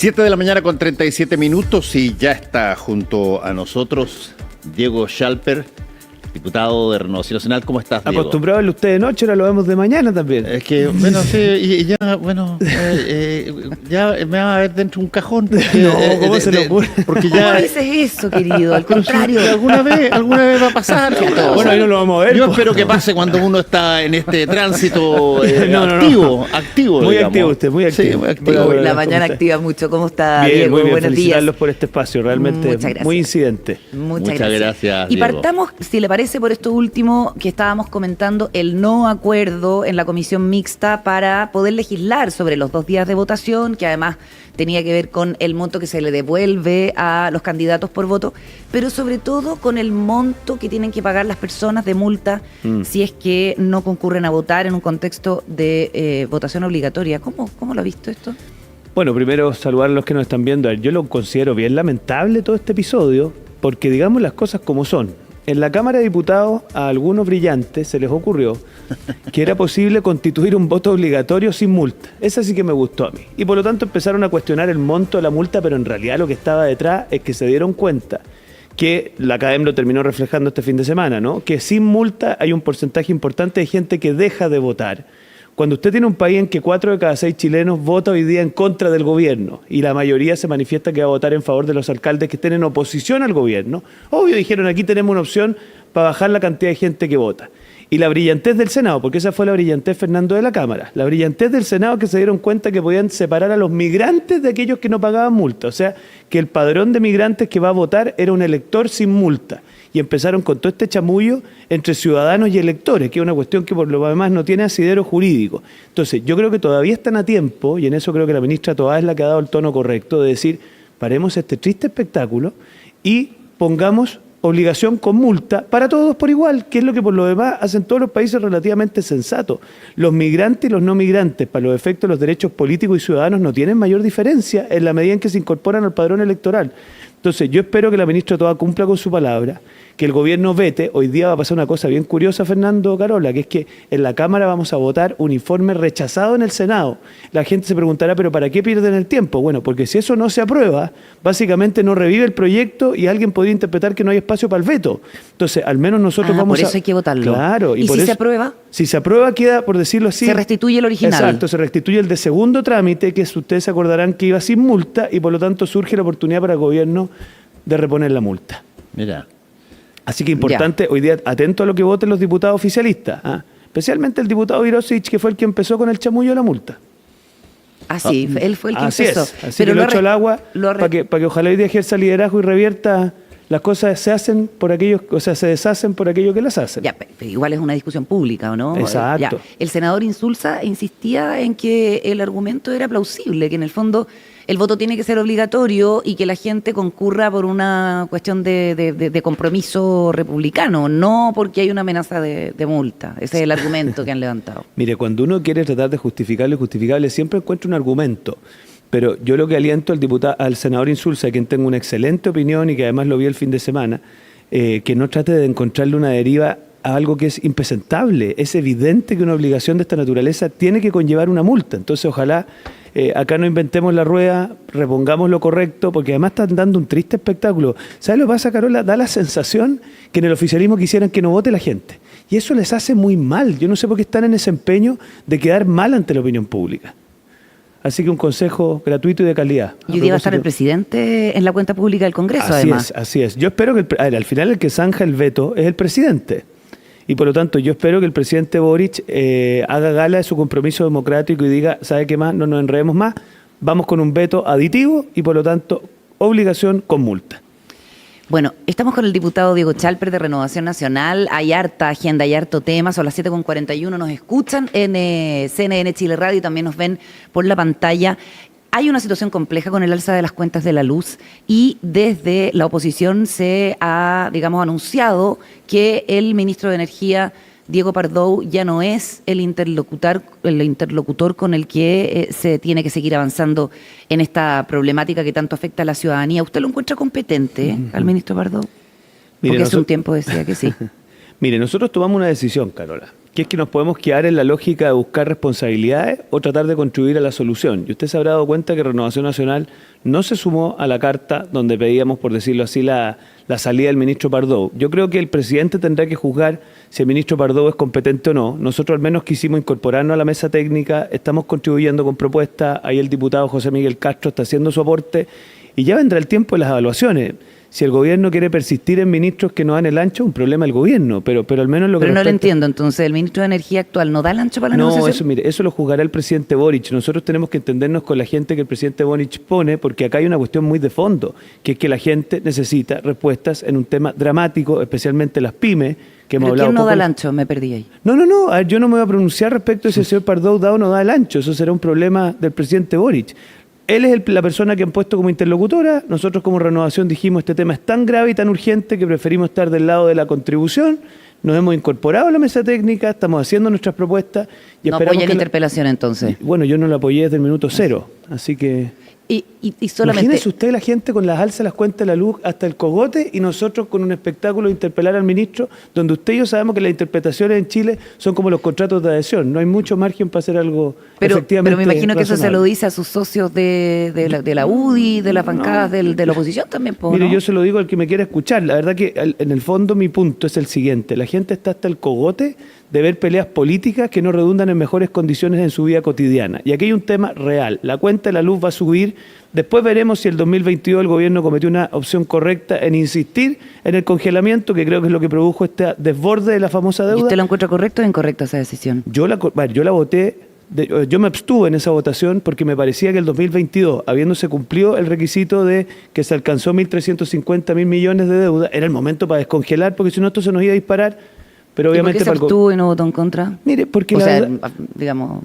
7 de la mañana con 37 minutos y ya está junto a nosotros Diego Schalper, diputado de Renovación Nacional. ¿Cómo estás, Diego? Acostumbrado a verlo usted de noche, ahora lo vemos de mañana también. Es que, bueno, sí, y ya, bueno, ya me va a ver dentro de un cajón. Porque, no, ¿cómo se le ocurre? Porque ya, ¿Cómo dices eso, querido? Al contrario. Sí, alguna vez va a pasar. Bueno, ahí no lo vamos a ver. Yo espero que pase cuando uno está en este tránsito activo. Muy digamos. activo usted, muy activo. Sí, muy activo. La mañana activa mucho. ¿Cómo está, bien, Diego? Muy bien, buenos felicitarlos días. por este espacio, realmente muy incidente. Muchas gracias. Y Diego. partamos, si le parece, por esto último que estábamos comentando, el no acuerdo en la comisión mixta para poder legislar sobre los 2 días de votación, que además tenía que ver con el monto que se le devuelve a los candidatos por voto, pero sobre todo con el monto que tienen que pagar las personas de multa si es que no concurren a votar en un contexto de votación obligatoria. ¿Cómo lo ha visto esto? Bueno, primero saludar a los que nos están viendo. Yo lo considero bien lamentable todo este episodio, porque digamos las cosas como son. En la Cámara de Diputados a algunos brillantes se les ocurrió que era posible constituir un voto obligatorio sin multa. Esa sí que me gustó a mí. Y por lo tanto empezaron a cuestionar el monto de la multa, pero en realidad lo que estaba detrás es que se dieron cuenta que la CADEM lo terminó reflejando este fin de semana, ¿no? Que sin multa hay un porcentaje importante de gente que deja de votar. Cuando usted tiene un país en que 4 de cada 6 chilenos vota hoy día en contra del gobierno y la mayoría se manifiesta que va a votar en favor de los alcaldes que estén en oposición al gobierno, obvio dijeron aquí tenemos una opción para bajar la cantidad de gente que vota. Y la brillantez del Senado, porque esa fue la brillantez, Fernando, de la Cámara, la brillantez del Senado que se dieron cuenta que podían separar a los migrantes de aquellos que no pagaban multa, o sea, que el padrón de migrantes que va a votar era un elector sin multa. Y empezaron con todo este chamullo entre ciudadanos y electores, que es una cuestión que por lo demás no tiene asidero jurídico. Entonces, yo creo que todavía están a tiempo, y en eso creo que la ministra Toá es la que ha dado el tono correcto, de decir, paremos este triste espectáculo y pongamos obligación con multa para todos por igual, que es lo que por lo demás hacen todos los países relativamente sensatos. Los migrantes y los no migrantes, para los efectos de los derechos políticos y ciudadanos, no tienen mayor diferencia en la medida en que se incorporan al padrón electoral. Entonces, yo espero que la ministra Toá cumpla con su palabra, que el gobierno vete. Hoy día va a pasar una cosa bien curiosa, Fernando, Carola, que es que en la Cámara vamos a votar un informe rechazado en el Senado. La gente se preguntará, ¿pero para qué pierden el tiempo? Bueno, porque si eso no se aprueba, básicamente no revive el proyecto y alguien podría interpretar que no hay espacio para el veto. Entonces, al menos nosotros vamos a... Por eso hay que votarlo. Claro. ¿Y por si eso, se aprueba? Si se aprueba, queda, por decirlo así... Se restituye el original. Exacto, se restituye el de segundo trámite, que ustedes se acordarán que iba sin multa, y por lo tanto surge la oportunidad para el gobierno de reponer la multa. Mira. Así que importante, hoy día, atento a lo que voten los diputados oficialistas, especialmente el diputado Virosich, que fue el que empezó con el chamullo de la multa. Sí, él fue el que así empezó. Así pero que lo echó al agua para que ojalá hoy día ejerza liderazgo y revierta. Las cosas se hacen por aquellos, o sea, se deshacen por aquellos que las hacen. Ya, pero igual es una discusión pública, ¿o no? Exacto. Ya. El senador Insulza insistía en que el argumento era plausible, que en el fondo el voto tiene que ser obligatorio y que la gente concurra por una cuestión de compromiso republicano, no porque hay una amenaza de multa. Ese es el argumento que han levantado. Mire, cuando uno quiere tratar de justificar lo injustificable, siempre encuentra un argumento. Pero yo lo que aliento al senador Insulza, a quien tengo una excelente opinión y que además lo vi el fin de semana, que no trate de encontrarle una deriva a algo que es impresentable. Es evidente que una obligación de esta naturaleza tiene que conllevar una multa. Entonces, ojalá acá no inventemos la rueda, repongamos lo correcto, porque además están dando un triste espectáculo. ¿Sabes lo que pasa, Carola? Da la sensación que en el oficialismo quisieran que no vote la gente. Y eso les hace muy mal. Yo no sé por qué están en ese empeño de quedar mal ante la opinión pública. Así que un consejo gratuito y de calidad. Y hoy día va a estar el presidente en la cuenta pública del Congreso, además. Así es. Yo espero que, al final el que zanja el veto es el presidente. Y por lo tanto, yo espero que el presidente Boric haga gala de su compromiso democrático y diga, ¿sabe qué más? No nos enredemos más. Vamos con un veto aditivo y por lo tanto, obligación con multa. Bueno, estamos con el diputado Diego Schalper de Renovación Nacional. Hay harta agenda, hay harto tema. Son las 7:41. Nos escuchan en CNN Chile Radio y también nos ven por la pantalla. Hay una situación compleja con el alza de las cuentas de la luz y desde la oposición se ha, anunciado que el ministro de Energía, Diego Pardow, ya no es el interlocutor con el que se tiene que seguir avanzando en esta problemática que tanto afecta a la ciudadanía. ¿Usted lo encuentra competente al ministro Pardow? Porque hace un tiempo decía que sí. Mire, nosotros tomamos una decisión, Carola. que es que nos podemos quedar en la lógica de buscar responsabilidades o tratar de contribuir a la solución. Y usted se habrá dado cuenta que Renovación Nacional no se sumó a la carta donde pedíamos, por decirlo así, la salida del ministro Pardo. Yo creo que el presidente tendrá que juzgar si el ministro Pardo es competente o no. Nosotros al menos quisimos incorporarnos a la mesa técnica, estamos contribuyendo con propuestas, ahí el diputado José Miguel Castro está haciendo su aporte y ya vendrá el tiempo de las evaluaciones. Si el gobierno quiere persistir en ministros que no dan el ancho, es un problema del gobierno, pero al menos lo que... Pero no lo entiendo, entonces, ¿el ministro de Energía actual no da el ancho para la negociación? No, eso, mire, eso lo juzgará el presidente Boric. Nosotros tenemos que entendernos con la gente que el presidente Boric pone, porque acá hay una cuestión muy de fondo, que es que la gente necesita respuestas en un tema dramático, especialmente las pymes, que hemos hablado. ¿Quién no poco da el ancho? Me perdí ahí. No, a ver, yo no me voy a pronunciar respecto de si el señor Pardo da o no da el ancho. Eso será un problema del presidente Boric. Él es la persona que han puesto como interlocutora. Nosotros como Renovación dijimos este tema es tan grave y tan urgente que preferimos estar del lado de la contribución. Nos hemos incorporado a la mesa técnica, estamos haciendo nuestras propuestas. Y no apoya la interpelación entonces. Bueno, yo no la apoyé desde el minuto cero, así que... Y solamente... Imagínese usted la gente con las alzas, las cuentas de la luz hasta el cogote y nosotros con un espectáculo de interpelar al ministro, donde usted y yo sabemos que las interpretaciones en Chile son como los contratos de adhesión. No hay mucho margen para hacer algo efectivamente Pero me imagino que eso se razonable. lo dice a sus socios de la UDI, de las bancadas de la oposición también. Mire, ¿no? yo se lo digo al que me quiera escuchar. La verdad que en el fondo mi punto es el siguiente. La gente está hasta el cogote de ver peleas políticas que no redundan en mejores condiciones en su vida cotidiana. Y aquí hay un tema real. La cuenta de la luz va a subir. Después veremos si el 2022 el gobierno cometió una opción correcta en insistir en el congelamiento, que creo que es lo que produjo este desborde de la famosa deuda. ¿Y usted lo encuentra correcto o incorrecta esa decisión? Yo la voté, yo me abstuve en esa votación porque me parecía que el 2022, habiéndose cumplido el requisito de que se alcanzó 1.350.000 millones de deuda, era el momento para descongelar, porque si no esto se nos iba a disparar. Pero obviamente ¿Y por qué se abstuvo y no votó en contra? Mire, porque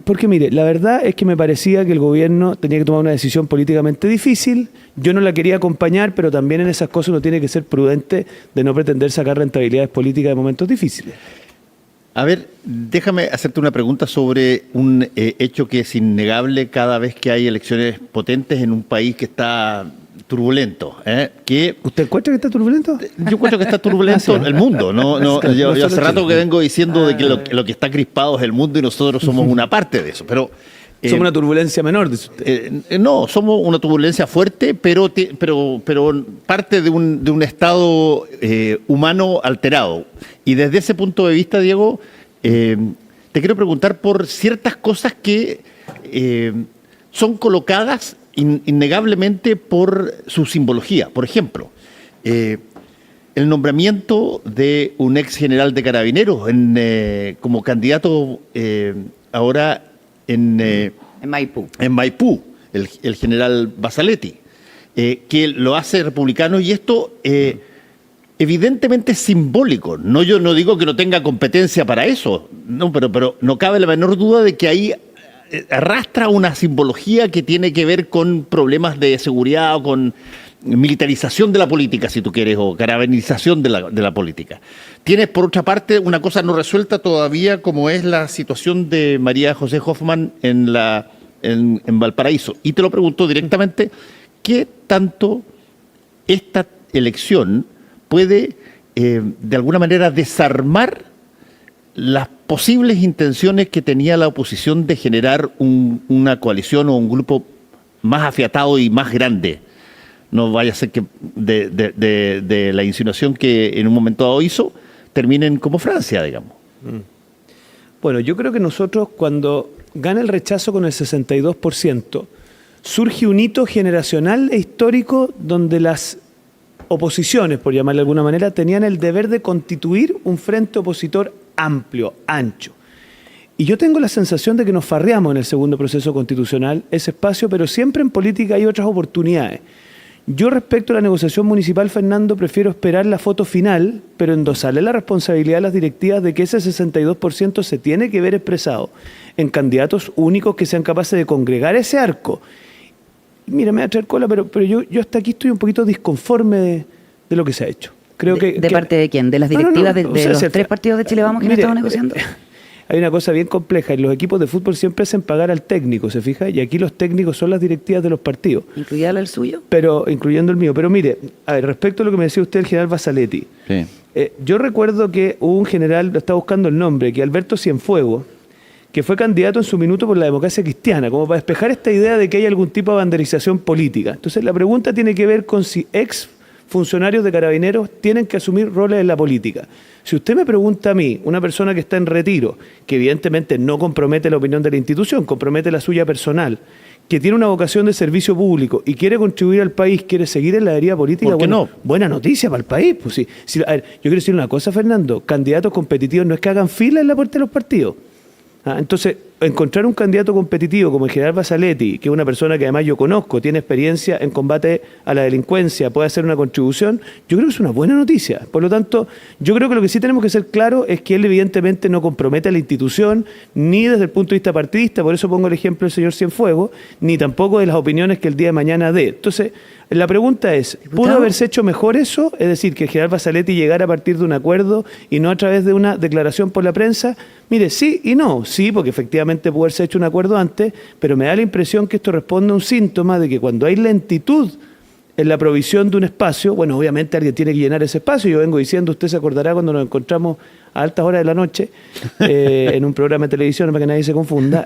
porque mire, la verdad es que me parecía que el gobierno tenía que tomar una decisión políticamente difícil. Yo no la quería acompañar, pero también en esas cosas uno tiene que ser prudente de no pretender sacar rentabilidades políticas de momentos difíciles. A ver, déjame hacerte una pregunta sobre un hecho que es innegable cada vez que hay elecciones potentes en un país que está turbulento. ¿Usted encuentra que está turbulento? Yo encuentro que está turbulento el mundo. Yo hace rato que vengo diciendo de que lo que está crispado es el mundo y nosotros somos una parte de eso. Pero somos una turbulencia menor, dice usted. No, somos una turbulencia fuerte, pero parte de un estado humano alterado. Y desde ese punto de vista, Diego, te quiero preguntar por ciertas cosas que son colocadas innegablemente por su simbología. Por ejemplo, el nombramiento de un ex general de Carabineros como candidato ahora en Maipú. En Maipú, el general Basaletti, que lo hace republicano, y esto evidentemente es simbólico. Yo no digo que no tenga competencia para eso, no, pero no cabe la menor duda de que ahí arrastra una simbología que tiene que ver con problemas de seguridad o con militarización de la política, si tú quieres, o carabinización de la política. Tienes, por otra parte, una cosa no resuelta todavía, como es la situación de María José Hoffman en Valparaíso. Y te lo pregunto directamente, ¿qué tanto esta elección puede, de alguna manera, desarmar las posibles intenciones que tenía la oposición de generar una coalición o un grupo más afiatado y más grande? No vaya a ser que de la insinuación que en un momento dado hizo, terminen como Francia, digamos. Bueno, yo creo que nosotros, cuando gana el rechazo con el 62%, surge un hito generacional e histórico donde las oposiciones, por llamarle de alguna manera, tenían el deber de constituir un frente opositor amplio, ancho. Y yo tengo la sensación de que nos farreamos en el segundo proceso constitucional ese espacio, pero siempre en política hay otras oportunidades. Yo respecto a la negociación municipal, Fernando, prefiero esperar la foto final, pero endosarle la responsabilidad a las directivas de que ese 62% se tiene que ver expresado en candidatos únicos que sean capaces de congregar ese arco. Mira, me voy a traer cola, pero yo hasta aquí estoy un poquito disconforme de lo que se ha hecho. Creo ¿De parte de quién? ¿De las directivas de los tres partidos de Chile Vamos que no estaban negociando? Hay una cosa bien compleja. En los equipos de fútbol siempre hacen pagar al técnico, ¿se fija? Y aquí los técnicos son las directivas de los partidos. ¿Incluida el suyo? Pero, incluyendo el mío. Pero mire, a ver, respecto a lo que me decía usted, el general Basaletti. Sí. Yo recuerdo que hubo un general, lo está buscando el nombre, que Alberto Cienfuegos, que fue candidato en su minuto por la democracia cristiana, como para despejar esta idea de que hay algún tipo de banderización política. Entonces la pregunta tiene que ver con si ex funcionarios de Carabineros tienen que asumir roles en la política. Si usted me pregunta a mí, una persona que está en retiro, que evidentemente no compromete la opinión de la institución, compromete la suya personal, que tiene una vocación de servicio público y quiere contribuir al país, quiere seguir en la deriva política, ¿por qué no? Buena noticia para el país. Pues sí. A ver, yo quiero decir una cosa, Fernando, candidatos competitivos no es que hagan fila en la puerta de los partidos. Entonces, encontrar un candidato competitivo como el general Basaletti, que es una persona que además yo conozco, tiene experiencia en combate a la delincuencia, puede hacer una contribución, yo creo que es una buena noticia. Por lo tanto, yo creo que lo que sí tenemos que ser claros es que él evidentemente no compromete a la institución, ni desde el punto de vista partidista, por eso pongo el ejemplo del señor Cienfuegos, ni tampoco de las opiniones que el día de mañana dé. Entonces, la pregunta es, ¿pudo haberse hecho mejor eso? Es decir, que el general Basaletti llegara a partir de un acuerdo y no a través de una declaración por la prensa. Mire, sí y no. Sí, porque efectivamente pudo haberse hecho un acuerdo antes, pero me da la impresión que esto responde a un síntoma de que cuando hay lentitud en la provisión de un espacio, bueno, obviamente alguien tiene que llenar ese espacio. Yo vengo diciendo, usted se acordará cuando nos encontramos a altas horas de la noche en un programa de televisión, para que nadie se confunda.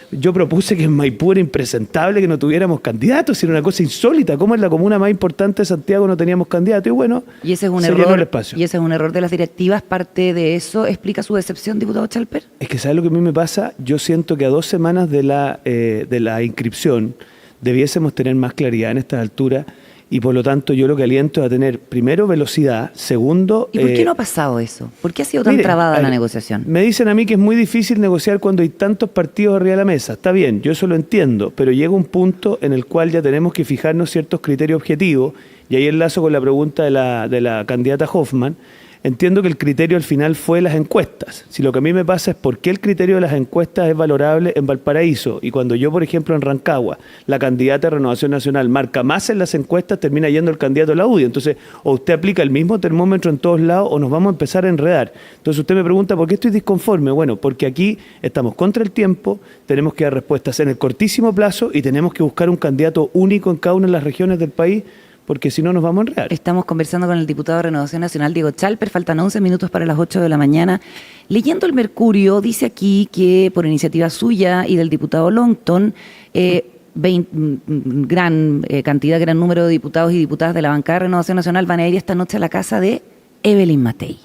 Yo propuse que en Maipú era impresentable que no tuviéramos candidatos, era una cosa insólita. ¿Cómo en la comuna más importante de Santiago no teníamos candidatos? Y bueno, y ese es un se error, llenó el espacio. Y ese es un error de las directivas. Parte de eso explica su decepción, diputado Chalper. Es que ¿sabe lo que a mí me pasa? Yo siento que a 2 semanas de la inscripción debiésemos tener más claridad en estas alturas. Y por lo tanto yo lo que aliento es a tener, primero, velocidad, segundo... ¿Y por qué no ha pasado eso? ¿Por qué ha sido tan trabada la negociación? Me dicen a mí que es muy difícil negociar cuando hay tantos partidos arriba de la mesa. Está bien, yo eso lo entiendo, pero llega un punto en el cual ya tenemos que fijarnos ciertos criterios objetivos, y ahí enlazo con la pregunta de la candidata Hoffman. Entiendo que el criterio al final fue las encuestas. Si lo que a mí me pasa es por qué el criterio de las encuestas es valorable en Valparaíso y cuando yo, por ejemplo, en Rancagua, la candidata de Renovación Nacional marca más en las encuestas, termina yendo el candidato de la UDI. Entonces, o usted aplica el mismo termómetro en todos lados o nos vamos a empezar a enredar. Entonces usted me pregunta, ¿por qué estoy disconforme? Bueno, porque aquí estamos contra el tiempo, tenemos que dar respuestas en el cortísimo plazo y tenemos que buscar un candidato único en cada una de las regiones del país, porque si no nos vamos a enredar. Estamos conversando con el diputado de Renovación Nacional, Diego Chalper. Faltan 11 minutos para las 8 de la mañana. Leyendo el Mercurio, dice aquí que por iniciativa suya y del diputado Longton, gran número de diputados y diputadas de la bancada de Renovación Nacional van a ir esta noche a la casa de Evelyn Matei,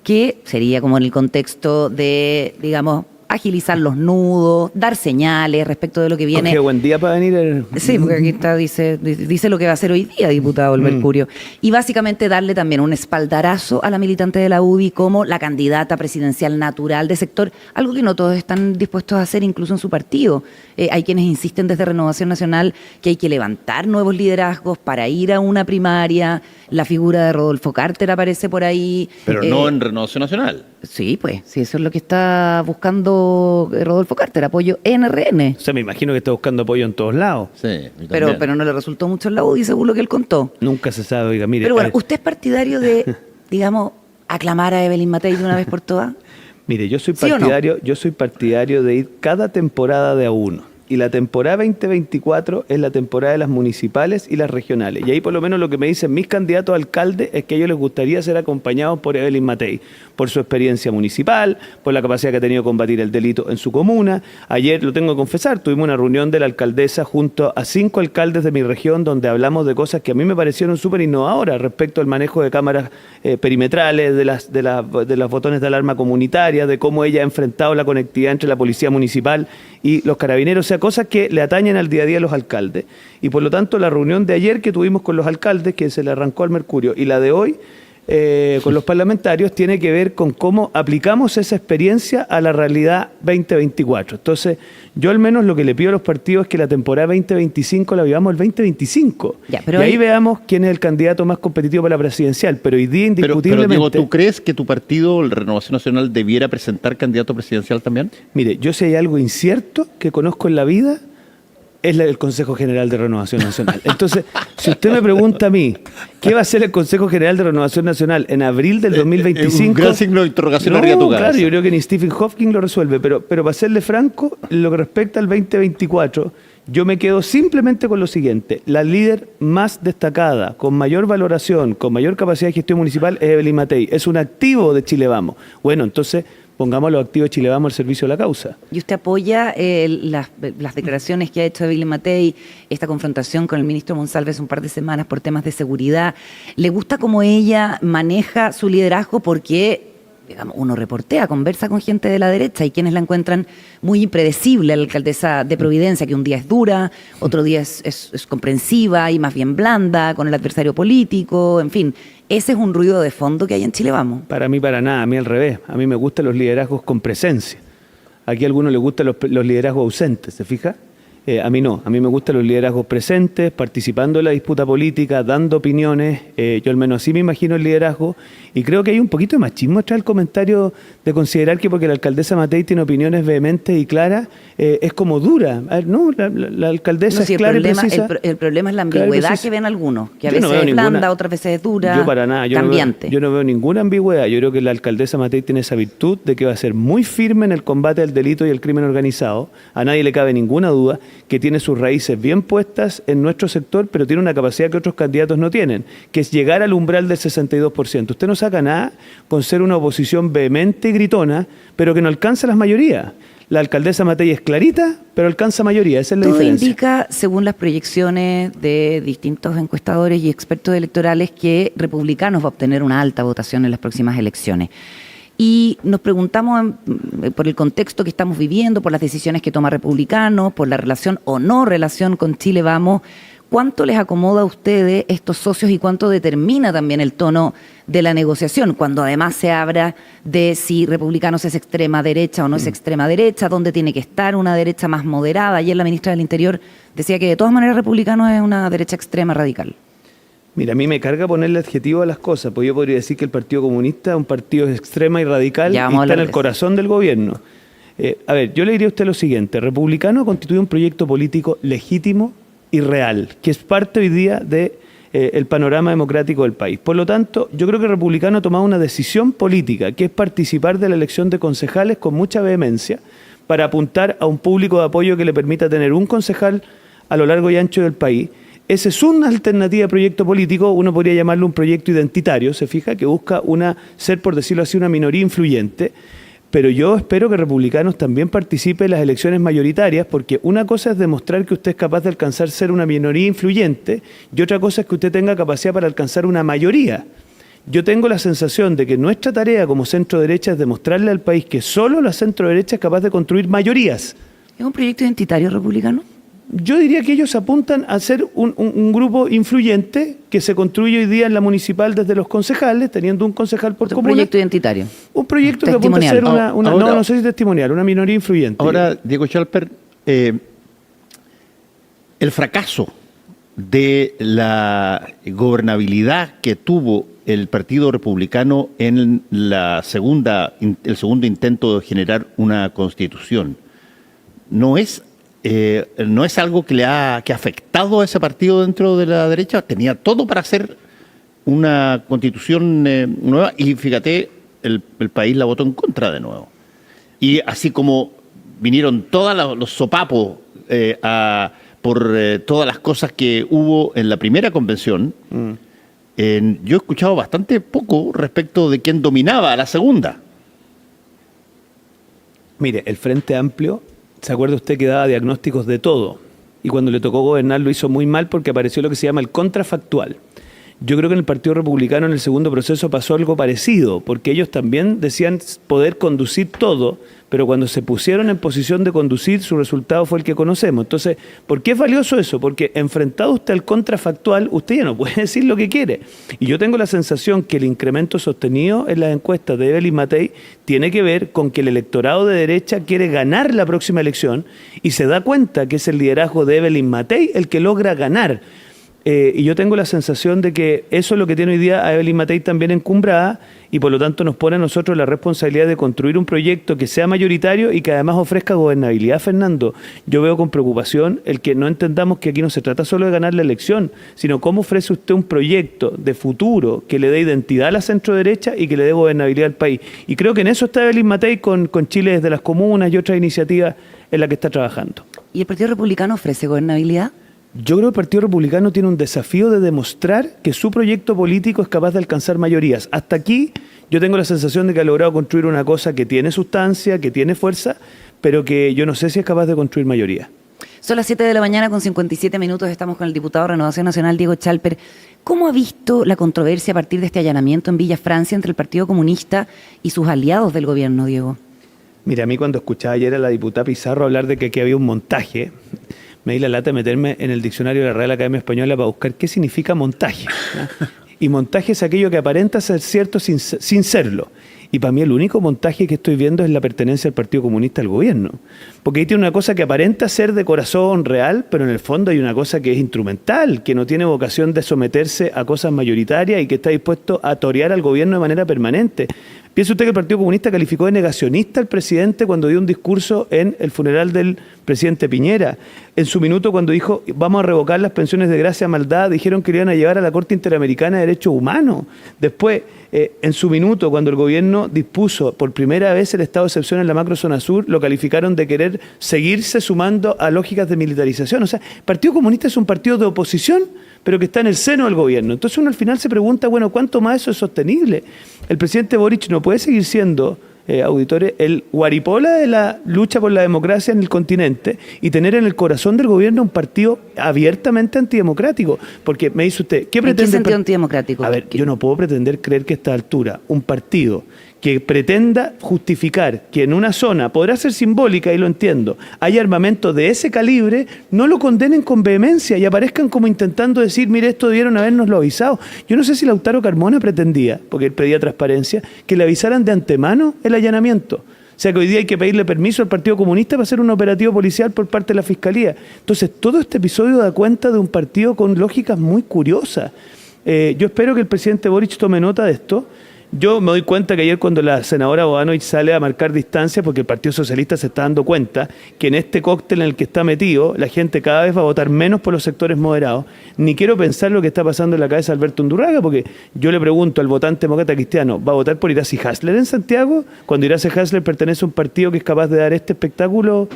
que sería como en el contexto de, digamos, agilizar los nudos, dar señales respecto de lo que viene. Qué buen día para venir. Sí, porque aquí está, dice lo que va a hacer hoy día, diputado el Mercurio. Y básicamente darle también un espaldarazo a la militante de la UDI como la candidata presidencial natural de sector, algo que no todos están dispuestos a hacer, incluso en su partido. Hay quienes insisten desde Renovación Nacional que hay que levantar nuevos liderazgos para ir a una primaria. La figura de Rodolfo Carter aparece por ahí. Pero no en Renovación Nacional. Sí, pues, sí, eso es lo que está buscando Rodolfo Carter, apoyo en RN. O sea, me imagino que está buscando apoyo en todos lados. Sí, pero no le resultó mucho en la UDI, según lo que él contó. Nunca se sabe, oiga, mire. Pero bueno, ¿usted es partidario de, digamos, aclamar a Evelyn Matei de una vez por todas? Mire, yo soy ¿Sí partidario de ir cada temporada de a uno. Y la temporada 2024 es la temporada de las municipales y las regionales. Y ahí por lo menos lo que me dicen mis candidatos a alcalde es que a ellos les gustaría ser acompañados por Evelyn Matei, por su experiencia municipal, por la capacidad que ha tenido de combatir el delito en su comuna. Ayer, lo tengo que confesar, tuvimos una reunión de la alcaldesa junto a 5 alcaldes de mi región donde hablamos de cosas que a mí me parecieron súper innovadoras respecto al manejo de cámaras perimetrales, de los botones de alarma comunitaria, de cómo ella ha enfrentado la conectividad entre la policía municipal y los carabineros, o sea, cosas que le atañen al día a día a los alcaldes. Y por lo tanto, la reunión de ayer que tuvimos con los alcaldes, que se le arrancó al Mercurio, y la de hoy con los parlamentarios, tiene que ver con cómo aplicamos esa experiencia a la realidad 2024. Entonces, yo al menos lo que le pido a los partidos es que la temporada 2025 la vivamos el 2025. Ya, y ahí veamos quién es el candidato más competitivo para la presidencial. Pero hoy día, indiscutiblemente... Pero Diego, ¿tú crees que tu partido, el Renovación Nacional, debiera presentar candidato presidencial también? Mire, yo si hay algo incierto que conozco en la vida, es el Consejo General de Renovación Nacional. Entonces, si usted me pregunta a mí, ¿qué va a hacer el Consejo General de Renovación Nacional en abril del 2025? Un gran signo de interrogación arriba de tu cabeza. Claro, yo creo que ni Stephen Hawking lo resuelve, pero para serle franco, en lo que respecta al 2024, Yo me quedo simplemente con lo siguiente. La líder más destacada, con mayor valoración, con mayor capacidad de gestión municipal es Evelyn Matei. Es un activo de Chile Vamos. Bueno, entonces pongamos a los activos de Chile Vamos al servicio de la causa. ¿Y usted apoya las declaraciones que ha hecho Evelyn Matei, esta confrontación con el ministro Monsalves un par de semanas por temas de seguridad? ¿Le gusta cómo ella maneja su liderazgo? Porque, digamos, uno reportea, conversa con gente de la derecha y quienes la encuentran muy impredecible, la alcaldesa de Providencia, que un día es dura, otro día es comprensiva y más bien blanda con el adversario político, en fin. ¿Ese es un ruido de fondo que hay en Chile Vamos? Para mí, para nada. A mí al revés. A mí me gustan los liderazgos con presencia. Aquí a algunos les gustan los liderazgos ausentes, ¿se fija? A mí no. A mí me gustan los liderazgos presentes, participando en la disputa política, dando opiniones. Yo al menos así me imagino el liderazgo. Y creo que hay un poquito de machismo tras el comentario de considerar que porque la alcaldesa Matei tiene opiniones vehementes y claras, es como dura. A ver, no, la alcaldesa es clara y precisa. El problema es la ambigüedad que ven algunos, que a veces es blanda, otras veces es dura, yo para nada, cambiante. Yo no veo ninguna ambigüedad. Yo creo que la alcaldesa Matei tiene esa virtud de que va a ser muy firme en el combate al delito y el crimen organizado. A nadie le cabe ninguna duda que tiene sus raíces bien puestas en nuestro sector, pero tiene una capacidad que otros candidatos no tienen, que es llegar al umbral del 62%. Usted no saca nada con ser una oposición vehemente y gritona, pero que no alcanza las mayorías. La alcaldesa Matei es clarita, pero alcanza mayoría. Esa es la diferencia. Todo indica, según las proyecciones de distintos encuestadores y expertos electorales, que Republicanos va a obtener una alta votación en las próximas elecciones. Y nos preguntamos, por el contexto que estamos viviendo, por las decisiones que toma Republicanos, por la relación o no relación con Chile Vamos, ¿cuánto les acomoda a ustedes estos socios y cuánto determina también el tono de la negociación? Cuando además se habla de si Republicanos es extrema derecha o no es extrema derecha, dónde tiene que estar una derecha más moderada. Ayer la ministra del Interior decía que de todas maneras Republicanos es una derecha extrema radical. Mira, a mí me carga ponerle adjetivo a las cosas, porque yo podría decir que el Partido Comunista es un partido extrema y radical y está en el corazón del gobierno. A ver, yo le diría a usted lo siguiente. Republicano constituye un proyecto político legítimo y real, que es parte hoy día del panorama democrático del país. Por lo tanto, yo creo que Republicano ha tomado una decisión política, que es participar de la elección de concejales con mucha vehemencia, para apuntar a un público de apoyo que le permita tener un concejal a lo largo y ancho del país. Esa es una alternativa de proyecto político, uno podría llamarlo un proyecto identitario, se fija, que busca ser, por decirlo así, una minoría influyente, pero yo espero que Republicanos también participe en las elecciones mayoritarias, porque una cosa es demostrar que usted es capaz de alcanzar ser una minoría influyente, y otra cosa es que usted tenga capacidad para alcanzar una mayoría. Yo tengo la sensación de que nuestra tarea como centro derecha es demostrarle al país que solo la centro derecha es capaz de construir mayorías. ¿Es un proyecto identitario republicano? Yo diría que ellos apuntan a ser un grupo influyente que se construye hoy día en la municipal desde los concejales, teniendo un concejal por comuna. Un proyecto identitario. Un proyecto que apunta a ser no sé si testimonial, una minoría influyente. Ahora, Diego Chalper, el fracaso de la gobernabilidad que tuvo el Partido Republicano en el segundo intento de generar una constitución no es algo que ha afectado a ese partido dentro de la derecha. Tenía todo para hacer una constitución nueva y fíjate, el país la votó en contra de nuevo. Y así como vinieron todos los sopapos por todas las cosas que hubo en la primera convención, yo he escuchado bastante poco respecto de quién dominaba la segunda. Mire, el Frente Amplio, ¿se acuerda usted que daba diagnósticos de todo? Y cuando le tocó gobernar lo hizo muy mal porque apareció lo que se llama el contrafactual. Yo creo que en el Partido Republicano en el segundo proceso pasó algo parecido, porque ellos también decían poder conducir todo, pero cuando se pusieron en posición de conducir, su resultado fue el que conocemos. Entonces, ¿por qué es valioso eso? Porque enfrentado usted al contrafactual, usted ya no puede decir lo que quiere. Y yo tengo la sensación que el incremento sostenido en las encuestas de Evelyn Matei tiene que ver con que el electorado de derecha quiere ganar la próxima elección y se da cuenta que es el liderazgo de Evelyn Matei el que logra ganar. Y yo tengo la sensación de que eso es lo que tiene hoy día a Evelyn Matei también encumbrada y por lo tanto nos pone a nosotros la responsabilidad de construir un proyecto que sea mayoritario y que además ofrezca gobernabilidad. Fernando, yo veo con preocupación el que no entendamos que aquí no se trata solo de ganar la elección, sino cómo ofrece usted un proyecto de futuro que le dé identidad a la centro derecha y que le dé gobernabilidad al país. Y creo que en eso está Evelyn Matei con Chile desde las comunas y otras iniciativas en las que está trabajando. ¿Y el Partido Republicano ofrece gobernabilidad? Yo creo que el Partido Republicano tiene un desafío de demostrar que su proyecto político es capaz de alcanzar mayorías. Hasta aquí yo tengo la sensación de que ha logrado construir una cosa que tiene sustancia, que tiene fuerza, pero que yo no sé si es capaz de construir mayoría. Son las 7 de la mañana con 57 minutos, estamos con el diputado de Renovación Nacional, Diego Chalper. ¿Cómo ha visto la controversia a partir de este allanamiento en Villa Francia entre el Partido Comunista y sus aliados del gobierno, Diego? Mira, a mí cuando escuchaba ayer a la diputada Pizarro hablar de que aquí había un montaje, me di la lata de meterme en el diccionario de la Real Academia Española para buscar qué significa montaje, ¿no? Y montaje es aquello que aparenta ser cierto sin serlo. Y para mí el único montaje que estoy viendo es la pertenencia del Partido Comunista al gobierno. Porque ahí tiene una cosa que aparenta ser de corazón real, pero en el fondo hay una cosa que es instrumental, que no tiene vocación de someterse a cosas mayoritarias y que está dispuesto a torear al gobierno de manera permanente. Piense usted que el Partido Comunista calificó de negacionista al presidente cuando dio un discurso en el funeral del presidente Piñera. En su minuto cuando dijo vamos a revocar las pensiones de gracia a maldad, dijeron que lo iban a llevar a la Corte Interamericana de Derechos Humanos. Después, en su minuto, cuando el gobierno dispuso por primera vez el estado de excepción en la macrozona sur, lo calificaron de querer seguirse sumando a lógicas de militarización. O sea, el Partido Comunista es un partido de oposición, pero que está en el seno del gobierno. Entonces uno al final se pregunta, bueno, ¿cuánto más eso es sostenible? El presidente Boric no puede seguir siendo, auditores, el guaripola de la lucha por la democracia en el continente y tener en el corazón del gobierno un partido abiertamente antidemocrático. Porque me dice usted, ¿qué pretende? ¿En qué sentido antidemocrático? A ver, yo no puedo pretender creer que a esta altura un partido que pretenda justificar que en una zona, podrá ser simbólica y lo entiendo, hay armamento de ese calibre, no lo condenen con vehemencia y aparezcan como intentando decir, mire, esto debieron habernoslo avisado. Yo no sé si Lautaro Carmona pretendía, porque él pedía transparencia, que le avisaran de antemano el allanamiento. O sea que hoy día hay que pedirle permiso al Partido Comunista para hacer un operativo policial por parte de la Fiscalía. Entonces, todo este episodio da cuenta de un partido con lógicas muy curiosas. Yo espero que el presidente Boric tome nota de esto. Yo me doy cuenta que ayer cuando la senadora Bodanovich sale a marcar distancia, porque el Partido Socialista se está dando cuenta que en este cóctel en el que está metido, la gente cada vez va a votar menos por los sectores moderados. Ni quiero pensar lo que está pasando en la cabeza de Alberto Undurraga, porque yo le pregunto al votante demócrata cristiano, ¿va a votar por Iracy Hasler en Santiago? Cuando Iracy Hasler pertenece a un partido que es capaz de dar este espectáculo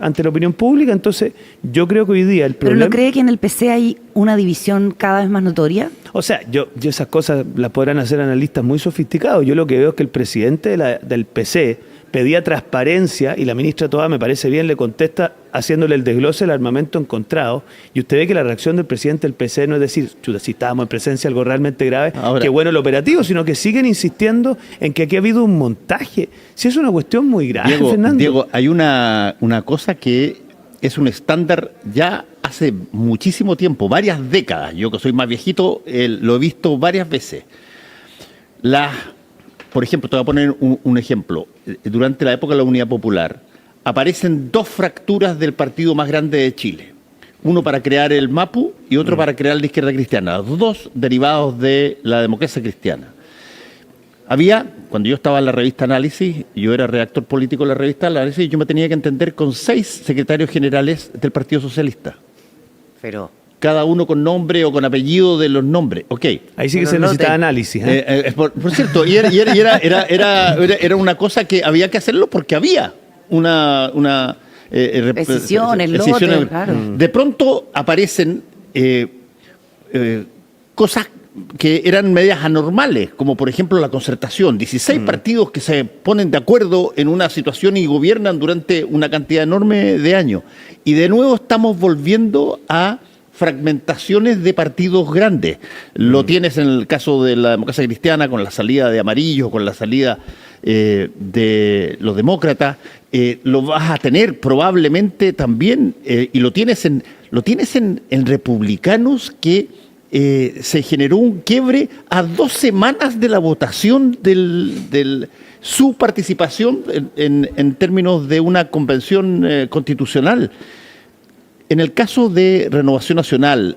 ante la opinión pública. Entonces yo creo que hoy día el problema... ¿Pero no cree que en el PC hay una división cada vez más notoria? O sea, yo esas cosas las podrán hacer analistas muy sofisticados. Yo lo que veo es que el presidente del PC pedía transparencia y la ministra Toá, me parece bien, le contesta haciéndole el desglose del armamento encontrado. Y usted ve que la reacción del presidente del PC no es decir, chuta, si estábamos en presencia de algo realmente grave, ahora, qué bueno el operativo, sino que siguen insistiendo en que aquí ha habido un montaje. Sí, es una cuestión muy grave, Fernando. Diego, hay una cosa que es un estándar ya hace muchísimo tiempo, varias décadas. Yo que soy más viejito, lo he visto varias veces. Por ejemplo, te voy a poner un ejemplo. Durante la época de la Unidad Popular, aparecen dos fracturas del partido más grande de Chile. Uno para crear el MAPU y otro para crear la izquierda cristiana. Los dos derivados de la democracia cristiana. Cuando yo estaba en la revista Análisis, yo era redactor político de la revista Análisis, yo me tenía que entender con 6 secretarios generales del Partido Socialista. Pero... cada uno con nombre o con apellido de los nombres. Ok. Ahí sí que se necesita análisis. Por cierto, y era una cosa que había que hacerlo porque había una decisiones, claro. De pronto aparecen cosas que eran medias anormales, como por ejemplo la concertación. 16 partidos que se ponen de acuerdo en una situación y gobiernan durante una cantidad enorme de años. Y de nuevo estamos volviendo a fragmentaciones de partidos grandes. Lo tienes en el caso de la democracia cristiana, con la salida de Amarillo, con la salida de los demócratas. Lo vas a tener probablemente también, y lo tienes en republicanos, que se generó un quiebre a 2 semanas de la votación de su participación en términos de una convención constitucional. En el caso de Renovación Nacional,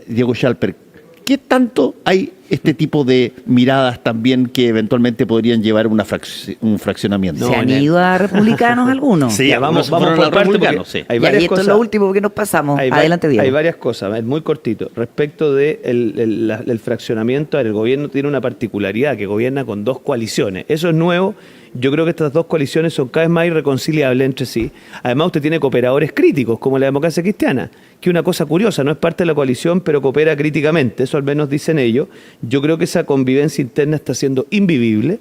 Diego Chalper, ¿qué tanto hay este tipo de miradas también que eventualmente podrían llevar a un fraccionamiento? ¿Se han ido a republicanos algunos? Sí, vamos por republicanos, sí. Hay varias cosas. Esto es lo último que nos pasamos. Adelante, Diego. Hay varias cosas, es muy cortito. Respecto del fraccionamiento, el gobierno tiene una particularidad, que gobierna con 2 coaliciones. Eso es nuevo Yo creo que estas dos coaliciones son cada vez más irreconciliables entre sí. Además, usted tiene cooperadores críticos, como la Democracia Cristiana, que una cosa curiosa, no es parte de la coalición, pero coopera críticamente, eso al menos dicen ellos. Yo creo que esa convivencia interna está siendo invivible.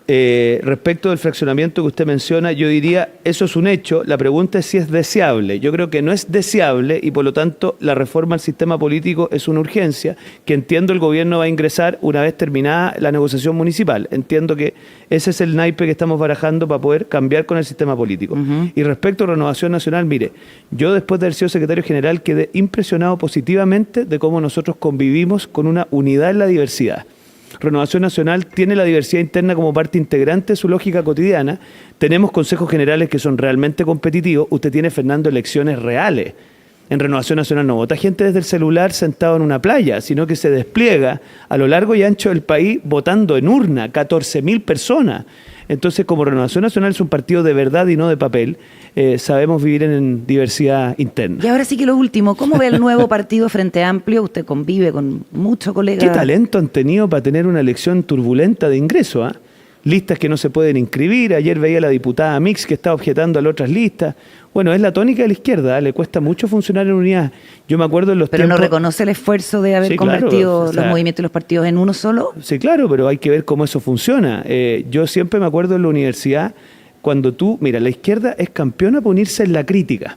Respecto del fraccionamiento que usted menciona, yo diría, eso es un hecho, la pregunta es si es deseable. Yo creo que no es deseable y por lo tanto la reforma al sistema político es una urgencia que entiendo el gobierno va a ingresar una vez terminada la negociación municipal. Entiendo que ese es el naipe que estamos barajando para poder cambiar con el sistema político. Y respecto a Renovación Nacional, mire, yo después de haber sido secretario general quedé impresionado positivamente de cómo nosotros convivimos con una unidad en la diversidad. Renovación Nacional tiene la diversidad interna como parte integrante de su lógica cotidiana. Tenemos consejos generales que son realmente competitivos. Usted tiene, Fernando, elecciones reales. En Renovación Nacional no vota gente desde el celular sentado en una playa, sino que se despliega a lo largo y ancho del país votando en urna, 14.000 personas. Entonces, como Renovación Nacional es un partido de verdad y no de papel, sabemos vivir en diversidad interna. Y ahora sí que lo último, ¿cómo ve el nuevo partido Frente Amplio? Usted convive con muchos colegas. ¿Qué talento han tenido para tener una elección turbulenta de ingreso? Listas que no se pueden inscribir. Ayer veía a la diputada Mix que está objetando a las otras listas. Bueno, es la tónica de la izquierda, le cuesta mucho funcionar en unidad. Yo me acuerdo en los Pero tiempos... ¿no reconoce el esfuerzo de haber convertido los movimientos y los partidos en uno solo? Sí, claro, pero hay que ver cómo eso funciona. Yo siempre me acuerdo en la universidad, cuando mira, la izquierda es campeona por unirse en la crítica.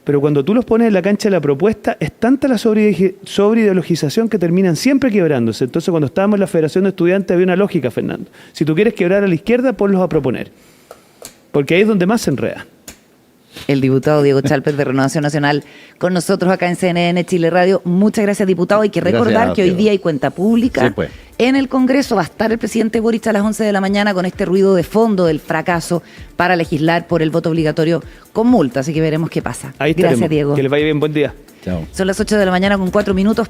Pero cuando tú los pones en la cancha de la propuesta, es tanta la sobreideologización que terminan siempre quebrándose. Entonces, cuando estábamos en la Federación de Estudiantes, había una lógica, Fernando. Si tú quieres quebrar a la izquierda, ponlos a proponer. Porque ahí es donde más se enreda. El diputado Diego Chalper de Renovación Nacional con nosotros acá en CNN Chile Radio. Muchas gracias, diputado. Hay que recordar que hoy día hay cuenta pública. Sí, pues. En el Congreso va a estar el presidente Boric a las 11 de la mañana con este ruido de fondo del fracaso para legislar por el voto obligatorio con multa. Así que veremos qué pasa. Ahí estaremos. Gracias, Diego. Que les vaya bien, buen día. Chao. Son las 8 de la mañana con 4 minutos.